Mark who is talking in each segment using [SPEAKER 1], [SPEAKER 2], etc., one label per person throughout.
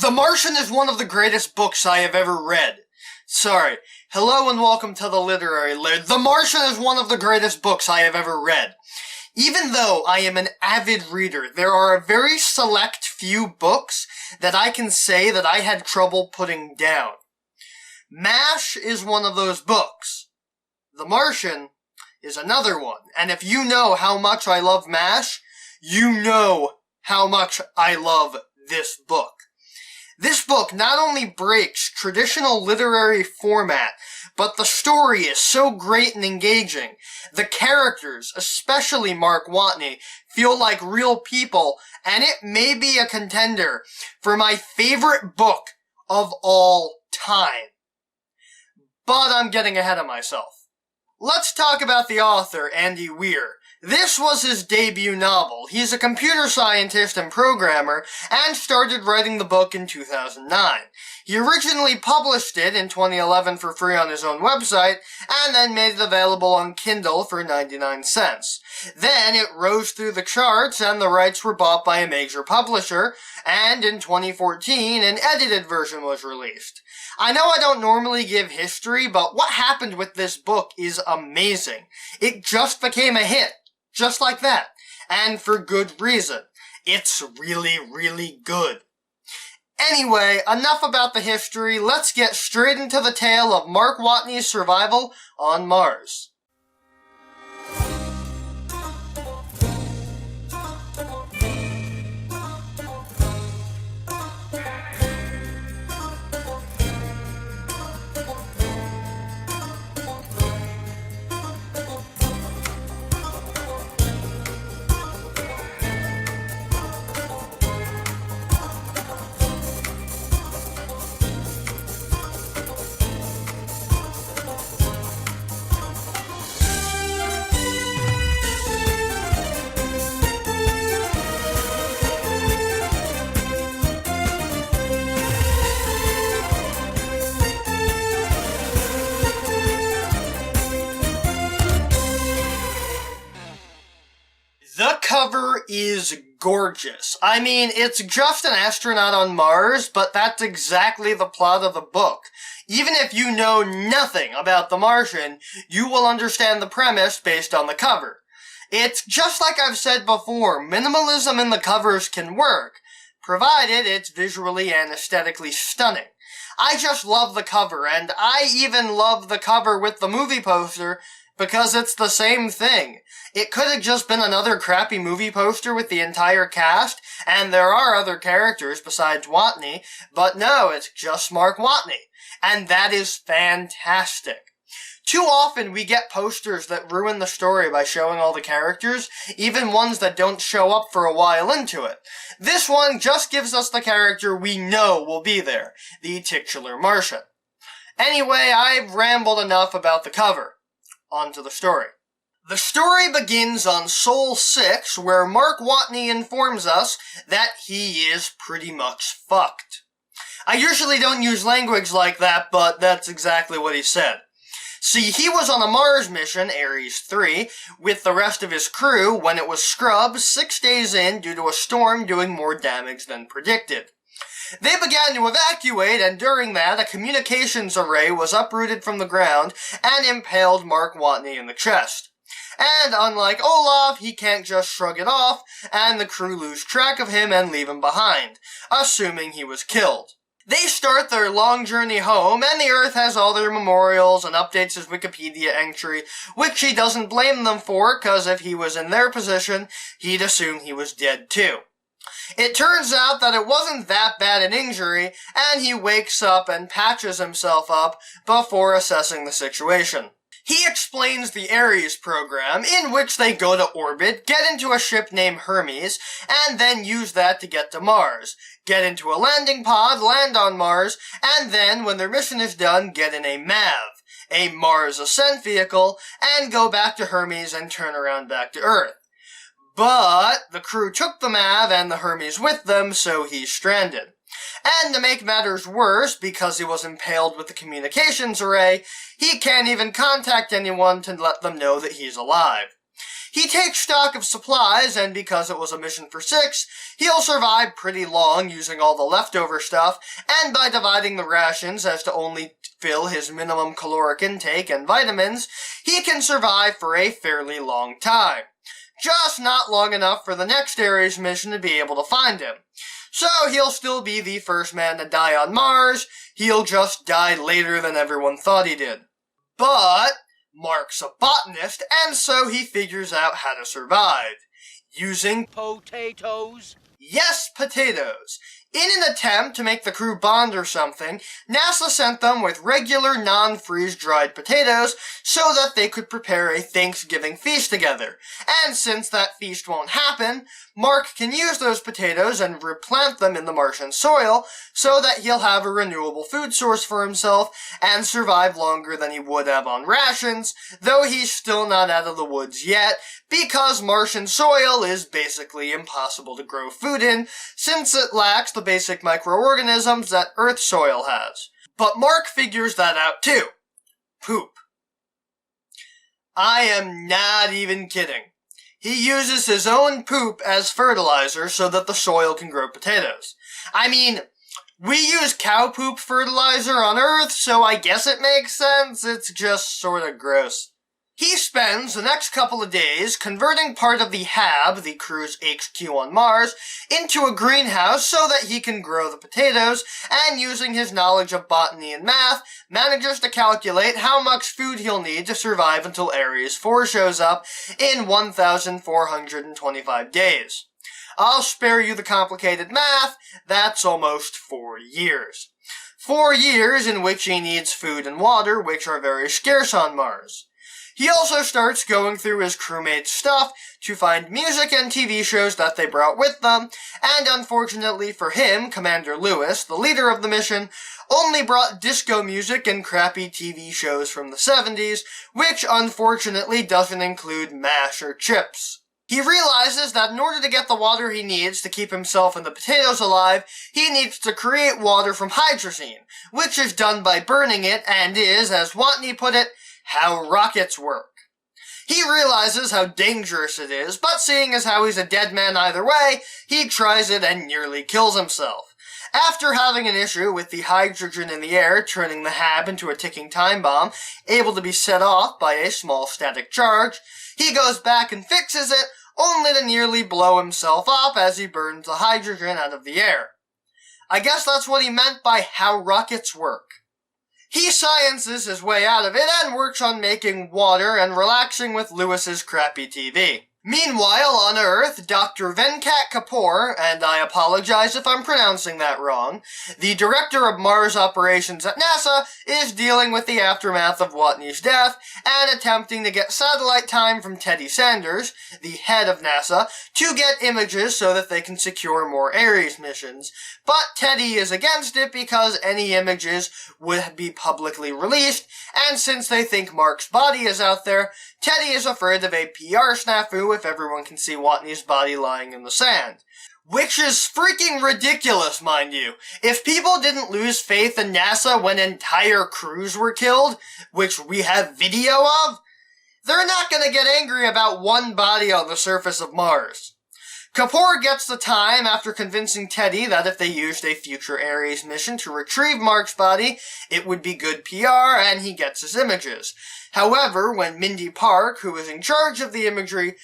[SPEAKER 1] The Martian is one of the greatest books I have ever read. Sorry. Hello and welcome to the Literary Lair. The Martian is one of the greatest books I have ever read. Even though I am an avid reader, there are a very select few books that I can say that I had trouble putting down. MASH is one of those books. The Martian is another one. And if you know how much I love MASH, you know how much I love this book. This book not only breaks traditional literary format, but the story is so great and engaging. The characters, especially Mark Watney, feel like real people, and it may be a contender for my favorite book of all time. But I'm getting ahead of myself. Let's talk about the author, Andy Weir. This was his debut novel. He's a computer scientist and programmer, and started writing the book in 2009. He originally published it in 2011 for free on his own website, and then made it available on Kindle for 99 cents. Then it rose through the charts, and the rights were bought by a major publisher, and in 2014, an edited version was released. I know I don't normally give history, but what happened with this book is amazing. It just became a hit. Just like that. And for good reason. It's really, really good. Anyway, enough about the history. Let's get straight into the tale of Mark Watney's survival on Mars. The cover is gorgeous. I mean, it's just an astronaut on Mars, but that's exactly the plot of the book. Even if you know nothing about The Martian, you will understand the premise based on the cover. It's just like I've said before, minimalism in the covers can work, provided it's visually and aesthetically stunning. I just love the cover, and I even love the cover with the movie poster, because it's the same thing. It could have just been another crappy movie poster with the entire cast, and there are other characters besides Watney, but no, it's just Mark Watney. And that is fantastic. Too often we get posters that ruin the story by showing all the characters, even ones that don't show up for a while into it. This one just gives us the character we know will be there, the titular Martian. Anyway, I've rambled enough about the cover. On to the story. The story begins on Sol 6, where Mark Watney informs us that he is pretty much fucked. I usually don't use language like that, but that's exactly what he said. See, he was on a Mars mission, Ares 3, with the rest of his crew when it was scrubbed 6 days in due to a storm doing more damage than predicted. They began to evacuate, and during that, a communications array was uprooted from the ground and impaled Mark Watney in the chest. And unlike Olaf, he can't just shrug it off, and the crew lose track of him and leave him behind, assuming he was killed. They start their long journey home, and the Earth has all their memorials and updates his Wikipedia entry, which he doesn't blame them for, cause if he was in their position, he'd assume he was dead too. It turns out that it wasn't that bad an injury, and he wakes up and patches himself up before assessing the situation. He explains the Ares program, in which they go to orbit, get into a ship named Hermes, and then use that to get to Mars. Get into a landing pod, land on Mars, and then, when their mission is done, get in a MAV, a Mars Ascent Vehicle, and go back to Hermes and turn around back to Earth. But the crew took the MAV and the Hermes with them, so he's stranded. And to make matters worse, because he was impaled with the communications array, he can't even contact anyone to let them know that he's alive. He takes stock of supplies, and because it was a mission for 6, he'll survive pretty long using all the leftover stuff, and by dividing the rations as to only fill his minimum caloric intake and vitamins, he can survive for a fairly long time. Just not long enough for the next Ares mission to be able to find him. So he'll still be the first man to die on Mars, he'll just die later than everyone thought he did. But Mark's a botanist, and so he figures out how to survive. Using
[SPEAKER 2] potatoes?
[SPEAKER 1] Yes, potatoes. In an attempt to make the crew bond or something, NASA sent them with regular non-freeze-dried potatoes so that they could prepare a Thanksgiving feast together. And since that feast won't happen, Mark can use those potatoes and replant them in the Martian soil so that he'll have a renewable food source for himself and survive longer than he would have on rations, though he's still not out of the woods yet, because Martian soil is basically impossible to grow food in, since it lacks the basic microorganisms that Earth soil has. But Mark figures that out too. Poop. I am not even kidding. He uses his own poop as fertilizer so that the soil can grow potatoes. I mean, we use cow poop fertilizer on Earth, so I guess it makes sense. It's just sorta gross. He spends the next couple of days converting part of the HAB, the crew's HQ on Mars, into a greenhouse so that he can grow the potatoes, and using his knowledge of botany and math, manages to calculate how much food he'll need to survive until Ares 4 shows up in 1,425 days. I'll spare you the complicated math, that's almost 4 years. 4 years in which he needs food and water, which are very scarce on Mars. He also starts going through his crewmates' stuff to find music and TV shows that they brought with them, and unfortunately for him, Commander Lewis, the leader of the mission, only brought disco music and crappy TV shows from the 70s, which unfortunately doesn't include MASH or Chips. He realizes that in order to get the water he needs to keep himself and the potatoes alive, he needs to create water from hydrazine, which is done by burning it and is, as Watney put it, how rockets work. He realizes how dangerous it is, but seeing as how he's a dead man either way, he tries it and nearly kills himself. After having an issue with the hydrogen in the air turning the HAB into a ticking time bomb, able to be set off by a small static charge, he goes back and fixes it, only to nearly blow himself up as he burns the hydrogen out of the air. I guess that's what he meant by how rockets work. He sciences his way out of it and works on making water and relaxing with Lewis's crappy TV. Meanwhile, on Earth, Dr. Venkat Kapoor, and I apologize if I'm pronouncing that wrong, the director of Mars operations at NASA, is dealing with the aftermath of Watney's death and attempting to get satellite time from Teddy Sanders, the head of NASA, to get images so that they can secure more Ares missions. But Teddy is against it because any images would be publicly released, and since they think Mark's body is out there, Teddy is afraid of a PR snafu if everyone can see Watney's body lying in the sand. Which is freaking ridiculous, mind you. If people didn't lose faith in NASA when entire crews were killed, which we have video of, they're not gonna get angry about one body on the surface of Mars. Kapoor gets the time after convincing Teddy that if they used a future Ares mission to retrieve Mark's body, it would be good PR, and he gets his images. However, when Mindy Park, who is in charge of the imagery,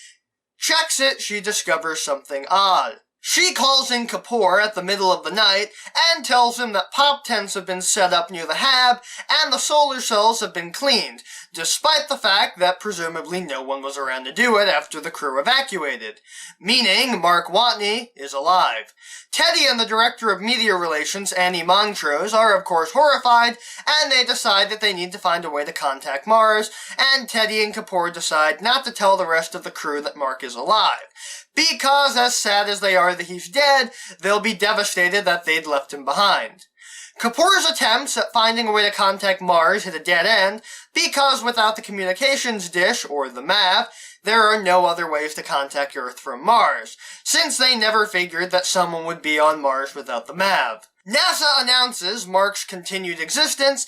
[SPEAKER 1] checks it, she discovers something odd. She calls in Kapoor at the middle of the night and tells him that pop tents have been set up near the HAB and the solar cells have been cleaned, despite the fact that presumably no one was around to do it after the crew evacuated. Meaning, Mark Watney is alive. Teddy and the director of media relations, Annie Montrose, are of course horrified, and they decide that they need to find a way to contact Mars, and Teddy and Kapoor decide not to tell the rest of the crew that Mark is alive. Because, as sad as they are that he's dead, they'll be devastated that they'd left him behind. Kapoor's attempts at finding a way to contact Mars hit a dead end, because without the communications dish, or the MAV, there are no other ways to contact Earth from Mars, since they never figured that someone would be on Mars without the MAV. NASA announces Mark's continued existence,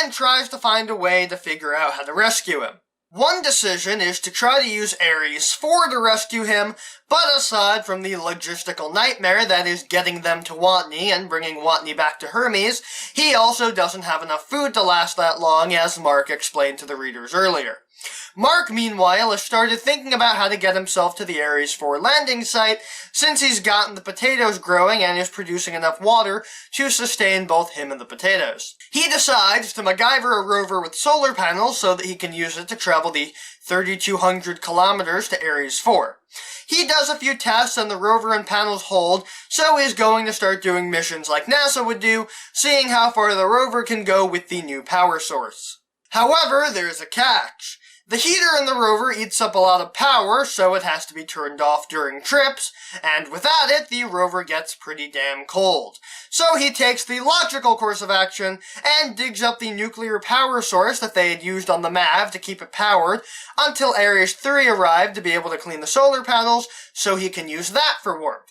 [SPEAKER 1] and tries to find a way to figure out how to rescue him. One decision is to try to use Ares 4 to rescue him, but aside from the logistical nightmare that is getting them to Watney and bringing Watney back to Hermes, he also doesn't have enough food to last that long, as Mark explained to the readers earlier. Mark, meanwhile, has started thinking about how to get himself to the Ares 4 landing site, since he's gotten the potatoes growing and is producing enough water to sustain both him and the potatoes. He decides to MacGyver a rover with solar panels so that he can use it to travel the 3,200 kilometers to Ares 4. He does a few tests and the rover and panels hold, so he's going to start doing missions like NASA would do, seeing how far the rover can go with the new power source. However, there's a catch. The heater in the rover eats up a lot of power, so it has to be turned off during trips, and without it, the rover gets pretty damn cold. So he takes the logical course of action and digs up the nuclear power source that they had used on the MAV to keep it powered until Ares 3 arrived to be able to clean the solar panels, so he can use that for warmth.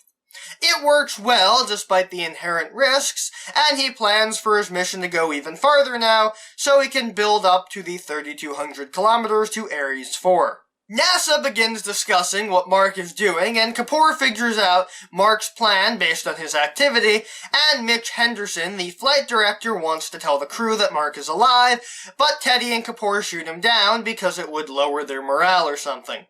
[SPEAKER 1] It works well, despite the inherent risks, and he plans for his mission to go even farther now, so he can build up to the 3,200 kilometers to Ares 4. NASA begins discussing what Mark is doing, and Kapoor figures out Mark's plan based on his activity, and Mitch Henderson, the flight director, wants to tell the crew that Mark is alive, but Teddy and Kapoor shoot him down because it would lower their morale or something.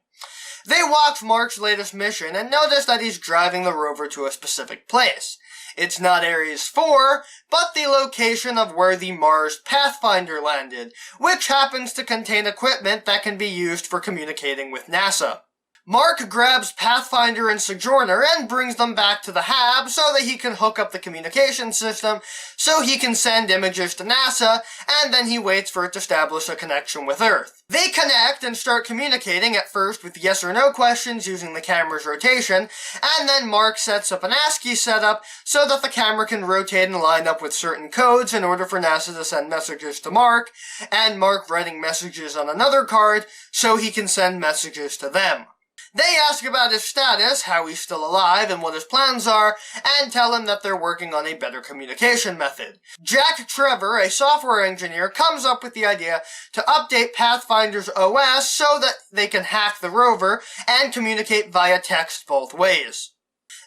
[SPEAKER 1] They watch Mark's latest mission and notice that he's driving the rover to a specific place. It's not Ares 4, but the location of where the Mars Pathfinder landed, which happens to contain equipment that can be used for communicating with NASA. Mark grabs Pathfinder and Sojourner and brings them back to the hab so that he can hook up the communication system so he can send images to NASA, and then he waits for it to establish a connection with Earth. They connect and start communicating at first with yes or no questions using the camera's rotation, and then Mark sets up an ASCII setup so that the camera can rotate and line up with certain codes in order for NASA to send messages to Mark, and Mark writing messages on another card so he can send messages to them. They ask about his status, how he's still alive, and what his plans are, and tell him that they're working on a better communication method. Jack Trevor, a software engineer, comes up with the idea to update Pathfinder's OS so that they can hack the rover and communicate via text both ways.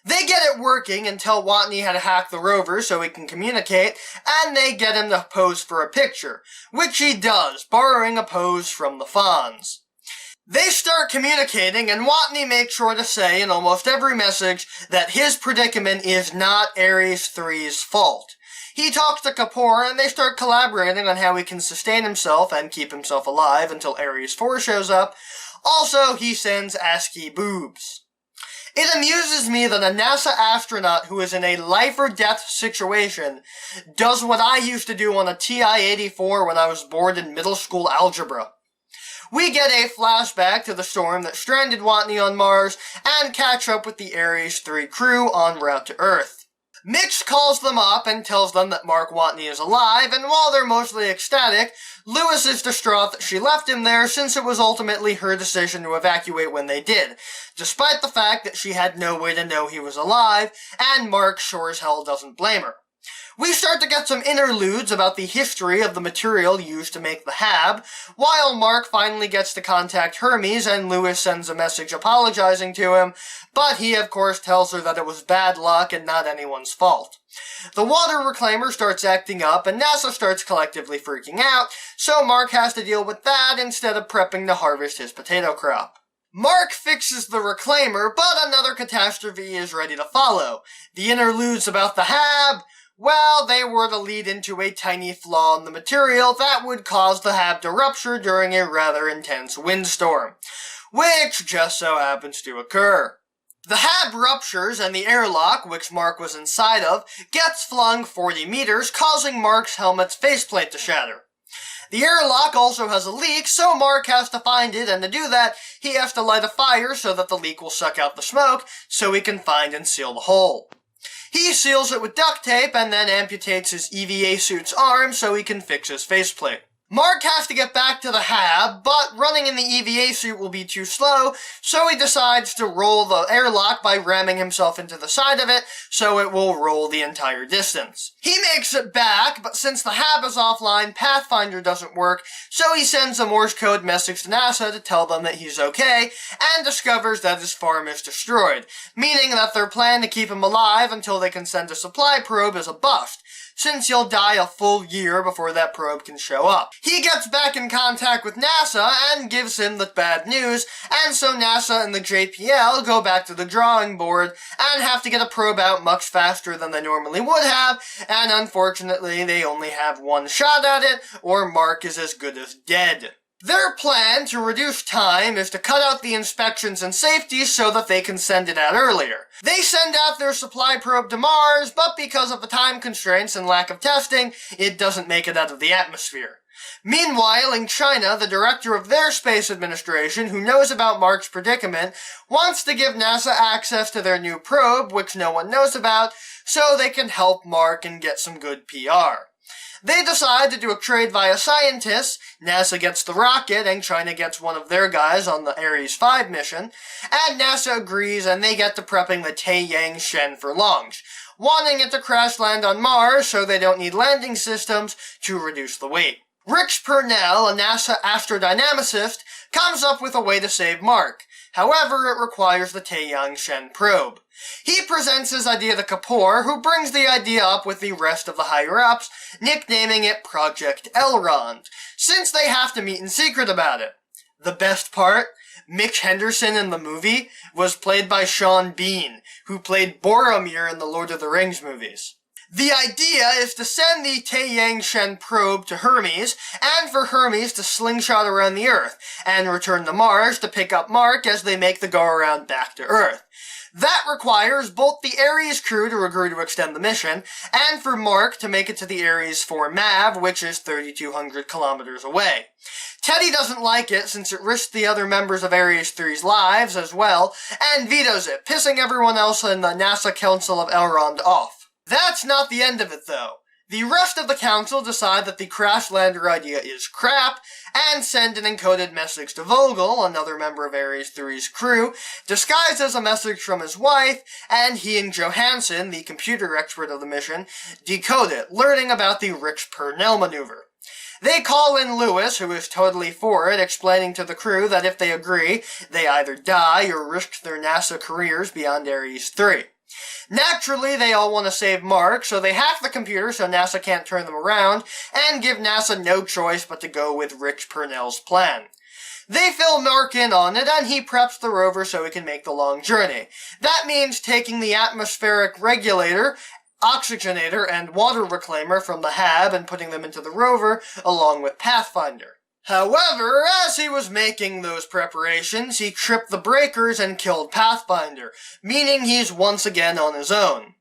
[SPEAKER 1] They get it working and tell Watney how to hack the rover so he can communicate, and they get him to pose for a picture, which he does, borrowing a pose from the Fonz. They start communicating, and Watney makes sure to say in almost every message that his predicament is not Ares 3's fault. He talks to Kapoor, and they start collaborating on how he can sustain himself and keep himself alive until Ares 4 shows up. Also, he sends ASCII boobs. It amuses me that a NASA astronaut who is in a life-or-death situation does what I used to do on a TI-84 when I was bored in middle school algebra. We get a flashback to the storm that stranded Watney on Mars and catch up with the Ares 3 crew en route to Earth. Mitch calls them up and tells them that Mark Watney is alive, and while they're mostly ecstatic, Lewis is distraught that she left him there since it was ultimately her decision to evacuate when they did, despite the fact that she had no way to know he was alive, and Mark sure as hell doesn't blame her. We start to get some interludes about the history of the material used to make the hab, while Mark finally gets to contact Hermes and Lewis sends a message apologizing to him, but he of course tells her that it was bad luck and not anyone's fault. The water reclaimer starts acting up and NASA starts collectively freaking out, so Mark has to deal with that instead of prepping to harvest his potato crop. Mark fixes the reclaimer, but another catastrophe is ready to follow. The interludes about the hab, well, they were to lead into a tiny flaw in the material that would cause the hab to rupture during a rather intense windstorm, which just so happens to occur. The hab ruptures and the airlock, which Mark was inside of, gets flung 40 meters, causing Mark's helmet's faceplate to shatter. The airlock also has a leak, so Mark has to find it, and to do that, he has to light a fire so that the leak will suck out the smoke, so he can find and seal the hole. He seals it with duct tape and then amputates his EVA suit's arm so he can fix his faceplate. Mark has to get back to the hab, but running in the EVA suit will be too slow, so he decides to roll the airlock by ramming himself into the side of it, so it will roll the entire distance. He makes it back, but since the hab is offline, Pathfinder doesn't work, so he sends a Morse code message to NASA to tell them that he's okay, and discovers that his farm is destroyed, meaning that their plan to keep him alive until they can send a supply probe is a bust, since he'll die a full year before that probe can show up. He gets back in contact with NASA and gives him the bad news, and so NASA and the JPL go back to the drawing board and have to get a probe out much faster than they normally would have, and unfortunately they only have one shot at it, or Mark is as good as dead. Their plan to reduce time is to cut out the inspections and safety so that they can send it out earlier. They send out their supply probe to Mars, but because of the time constraints and lack of testing, it doesn't make it out of the atmosphere. Meanwhile, in China, the director of their space administration, who knows about Mark's predicament, wants to give NASA access to their new probe, which no one knows about, so they can help Mark and get some good PR. They decide to do a trade via scientists. NASA gets the rocket, and China gets one of their guys on the Ares 5 mission, and NASA agrees, and they get to prepping the Taiyang Shen for launch, wanting it to crash land on Mars so they don't need landing systems to reduce the weight. Rich Purnell, a NASA astrodynamicist, comes up with a way to save Mark. However, it requires the Taiyang Shen probe. He presents his idea to Kapoor, who brings the idea up with the rest of the higher-ups, nicknaming it Project Elrond, since they have to meet in secret about it. The best part? Mitch Henderson in the movie was played by Sean Bean, who played Boromir in the Lord of the Rings movies. The idea is to send the Taiyang Shen probe to Hermes, and for Hermes to slingshot around the Earth, and return to Mars to pick up Mark as they make the go-around back to Earth. That requires both the Ares crew to agree to extend the mission, and for Mark to make it to the Ares 4 MAV, which is 3,200 kilometers away. Teddy doesn't like it since it risks the other members of Ares 3's lives as well, and vetoes it, pissing everyone else in the NASA Council of Elrond off. That's not the end of it, though. The rest of the council decide that the crash lander idea is crap, and send an encoded message to Vogel, another member of Ares 3's crew, disguised as a message from his wife, and he and Johansson, the computer expert of the mission, decode it, learning about the Rich Purnell maneuver. They call in Lewis, who is totally for it, explaining to the crew that if they agree, they either die or risk their NASA careers beyond Ares 3. Naturally, they all want to save Mark, so they hack the computer so NASA can't turn them around, and give NASA no choice but to go with Rich Purnell's plan. They fill Mark in on it, and he preps the rover so he can make the long journey. That means taking the atmospheric regulator, oxygenator, and water reclaimer from the hab and putting them into the rover, along with Pathfinder. However, as he was making those preparations, he tripped the breakers and killed Pathfinder, meaning he's once again on his own.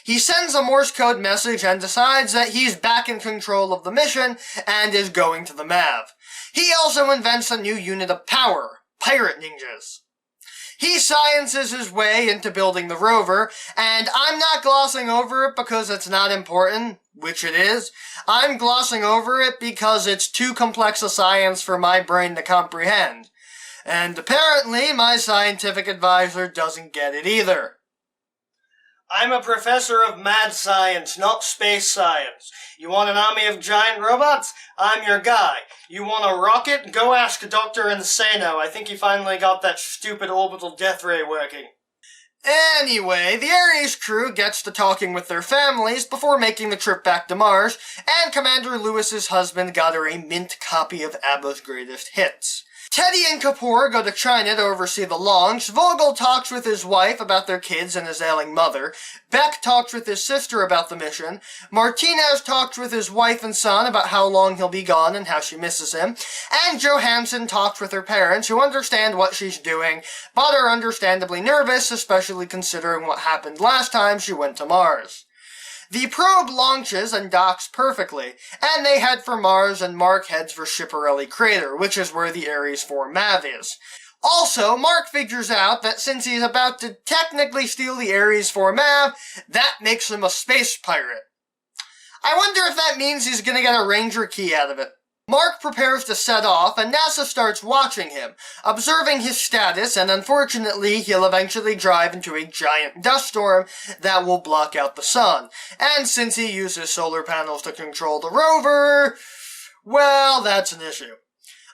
[SPEAKER 1] He sends a Morse code message and decides that he's back in control of the mission and is going to the MAV. He also invents a new unit of power, pirate ninjas. He sciences his way into building the rover, and I'm not glossing over it because it's not important, which it is. I'm glossing over it because it's too complex a science for my brain to comprehend. And apparently, my scientific advisor doesn't get it either. I'm a professor of mad science, not space science. You want an army of giant robots? I'm your guy. You want a rocket? Go ask Dr. Insano. I think he finally got that stupid orbital death ray working. Anyway, the Ares crew gets to talking with their families before making the trip back to Mars, and Commander Lewis's husband got her a mint copy of ABBA's greatest hits. Teddy and Kapoor go to China to oversee the launch. Vogel talks with his wife about their kids and his ailing mother. Beck talks with his sister about the mission. Martinez talks with his wife and son about how long he'll be gone and how she misses him. And Johansson talks with her parents, who understand what she's doing, but are understandably nervous, especially considering what happened last time she went to Mars. The probe launches and docks perfectly, and they head for Mars, and Mark heads for Schiaparelli Crater, which is where the Ares 4 MAV is. Also, Mark figures out that since he's about to technically steal the Ares 4 MAV, that makes him a space pirate. I wonder if that means he's gonna get a Ranger key out of it. Mark prepares to set off, and NASA starts watching him, observing his status, and unfortunately, he'll eventually drive into a giant dust storm that will block out the sun. And since he uses solar panels to control the rover, well, that's an issue.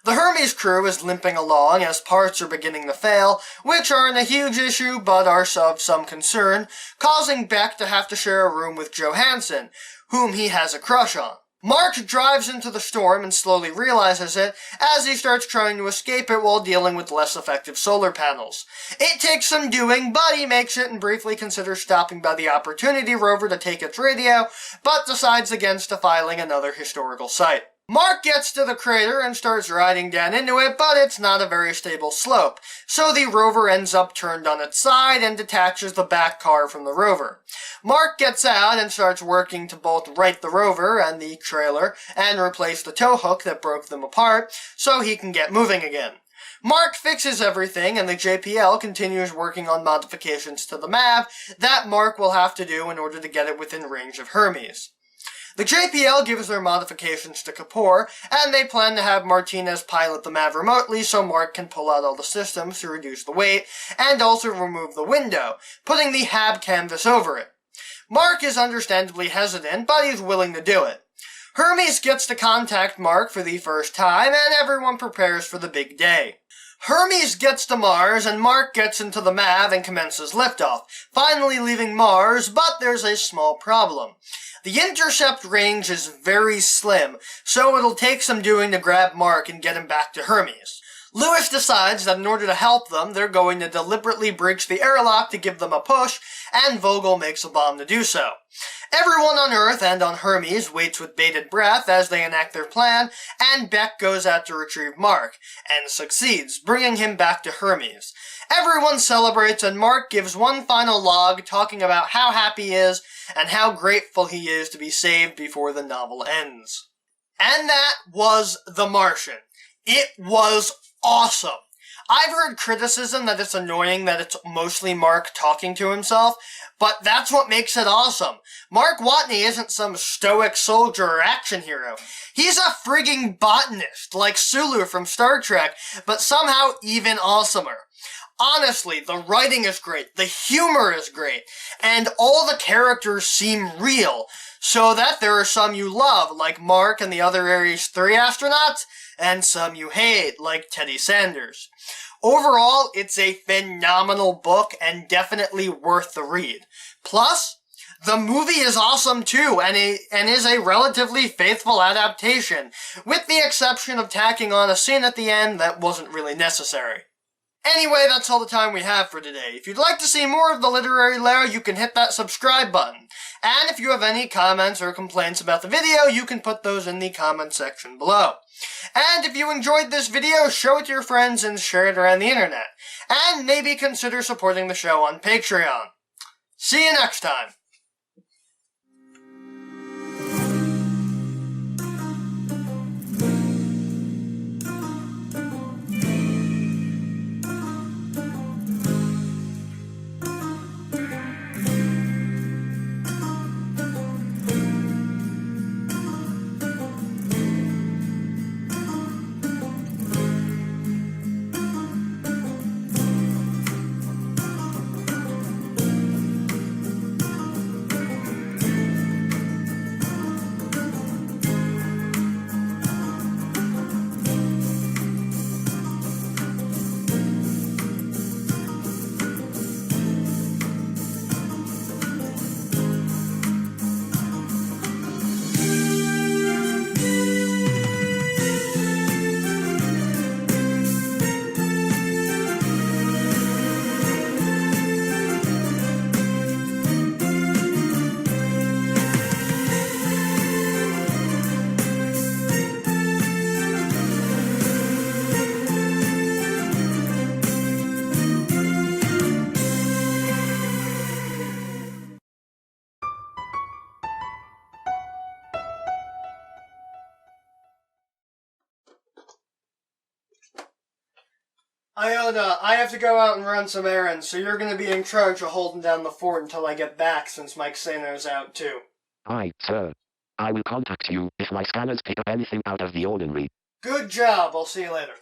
[SPEAKER 1] The Hermes crew is limping along as parts are beginning to fail, which aren't a huge issue but are of some concern, causing Beck to have to share a room with Johansson, whom he has a crush on. Mark drives into the storm and slowly realizes it as he starts trying to escape it while dealing with less effective solar panels. It takes some doing, but he makes it and briefly considers stopping by the Opportunity rover to take its radio, but decides against defiling another historical site. Mark gets to the crater and starts riding down into it, but it's not a very stable slope, so the rover ends up turned on its side and detaches the back car from the rover. Mark gets out and starts working to both right the rover and the trailer and replace the tow hook that broke them apart so he can get moving again. Mark fixes everything, and the JPL continues working on modifications to the MAV that Mark will have to do in order to get it within range of Hermes. The JPL gives their modifications to Kapoor, and they plan to have Martinez pilot the MAV remotely so Mark can pull out all the systems to reduce the weight, and also remove the window, putting the HAB canvas over it. Mark is understandably hesitant, but he's willing to do it. Hermes gets to contact Mark for the first time, and everyone prepares for the big day. Hermes gets to Mars, and Mark gets into the MAV and commences liftoff, finally leaving Mars, but there's a small problem. The intercept range is very slim, so it'll take some doing to grab Mark and get him back to Hermes. Lewis decides that in order to help them, they're going to deliberately breach the airlock to give them a push, and Vogel makes a bomb to do so. Everyone on Earth and on Hermes waits with bated breath as they enact their plan, and Beck goes out to retrieve Mark, and succeeds, bringing him back to Hermes. Everyone celebrates, and Mark gives one final log talking about how happy he is and how grateful he is to be saved before the novel ends. And that was The Martian. It was awesome. I've heard criticism that it's annoying that it's mostly Mark talking to himself, but that's what makes it awesome. Mark Watney isn't some stoic soldier or action hero. He's a frigging botanist, like Sulu from Star Trek, but somehow even awesomer. Honestly, the writing is great, the humor is great, and all the characters seem real, so that there are some you love, like Mark and the other Ares 3 astronauts, and some you hate, like Teddy Sanders. Overall, it's a phenomenal book and definitely worth the read. Plus, the movie is awesome too, and is a relatively faithful adaptation, with the exception of tacking on a scene at the end that wasn't really necessary. Anyway, that's all the time we have for today. If you'd like to see more of the Literary Lair, you can hit that subscribe button. And if you have any comments or complaints about the video, you can put those in the comment section below. And if you enjoyed this video, show it to your friends and share it around the internet. And maybe consider supporting the show on Patreon. See you next time. Iona, I have to go out and run some errands, so you're going to be in charge of holding down the fort until I get back, since Mike Sano's out too.
[SPEAKER 2] Aye, sir. I will contact you if my scanners pick up anything out of the ordinary.
[SPEAKER 1] Good job. I'll see you later.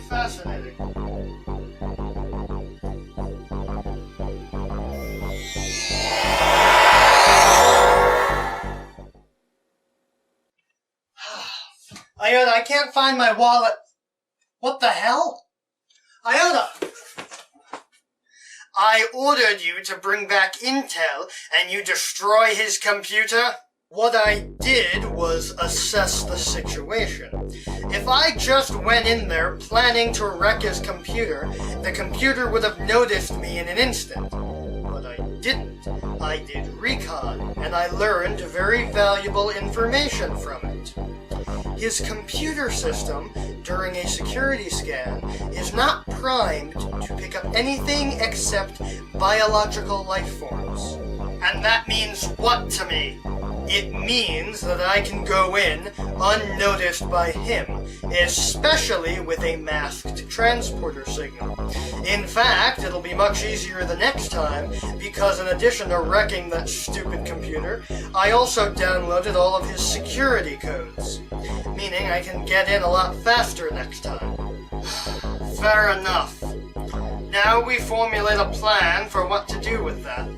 [SPEAKER 1] Fascinating. Iota, I can't find my wallet. What the hell? Iota! I ordered you to bring back intel, and you destroy his computer? What I did was assess the situation. If I just went in there planning to wreck his computer, the computer would have noticed me in an instant. But I didn't. I did recon, and I learned very valuable information from it. His computer system, during a security scan, is not primed to pick up anything except biological life forms. And that means what to me? It means that I can go in unnoticed by him, especially with a masked transporter signal. In fact, it'll be much easier the next time, because in addition to wrecking that stupid computer, I also downloaded all of his security codes, meaning I can get in a lot faster next time. Fair enough. Now we formulate a plan for what to do with that.